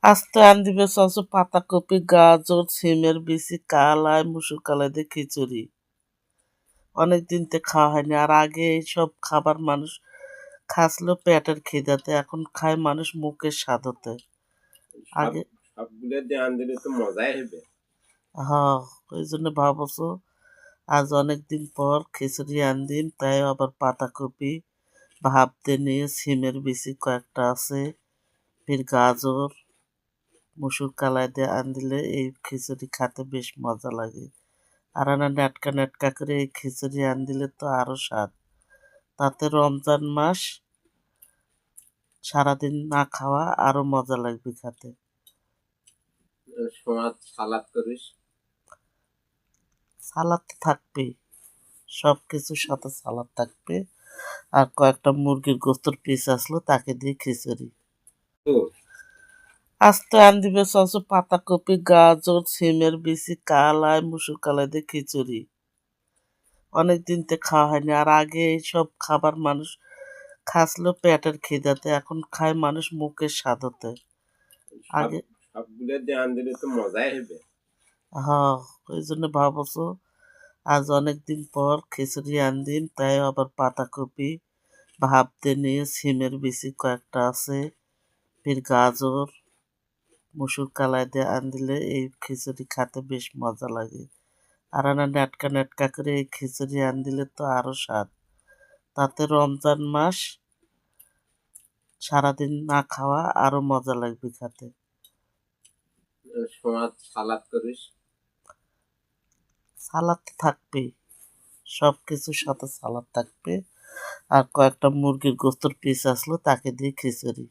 আস্তে আনদিবে সস পাতাকপি গাজর সিমের বিচি কালাই মুসুর কালাই দিয়ে খিচুড়ি অনেকদিন তো খাওয়া হয়নি। আর আগে এইসব খাবার মানুষ খাসলো পেটের খিদাতে, এখন খায় মানুষ মুখের স্বাদতে। আগে সবগুলো দিয়ে আনদিলে তো মজাই হবে। হ্যাঁ, ওই জন্য ভাবছো আজ অনেকদিন পর খিচুড়ি আনদিন, তাই আবার পাতাকপি ভাবতে নিয়ে সিমের বিচি কয়েকটা আছে, ফির গাজর মুসুর কালাই দিয়ে আনদিলে এই খিচুড়ি খেতে বেশ মজা লাগে। আর না নেটকা নেটকা করে এই খিচুড়ি আনদিলে তো আরো স্বাদ। তাতে রমজান মাস সারাদিন না খাওয়া আরো মজা লাগবে খেতে। সময় সালাদ করিস, সালাদ তো থাকবেই, সব কিছুর সাথে সালাদ থাকবে। আর কয়েকটা মুরগির গোস্তর পিস আসলো, তাকে দিয়ে খিচুড়ি। আস্তে আনদিবে সস পাতাকপি গাজর সিমের বিচি কালাই মুসুর কালাই দিয়ে খিচুড়ি অনেকদিন তো খাওয়া হয়নি। আর আগে এইসব খাবার মানুষ খাসলো পেটের খিদাতে, এখন খায় মানুষ মুখের স্বাদতে। আগে সবগুলো দিয়ে আনদিলে তো মজাই হবে। হ্যাঁ, ওই জন্য ভাবছো আজ অনেকদিন পর খিচুড়ি আনদিন, তাই আবার পাতাকপি ভাবতে নিয়ে সিমের বিচি কয়েকটা আছে, ফির গাজর মুসুর কালাই দিয়ে আনদিলে এই খিচুড়ি খেতে বেশ মজা লাগে। আর না নেটকা নেটকা করে এই খিচুড়ি আনদিলে তো আরো স্বাদ। তাতে রমজান মাস সারাদিন না খাওয়া আরো মজা লাগবে খেতে। সময় সালাদ করিস, সালাদ তো থাকবেই, সব কিছুর সাথে সালাদ থাকবে। আর কয়েকটা মুরগির গোস্তর পিস আসলো, তাকে দিয়ে খিচুড়ি।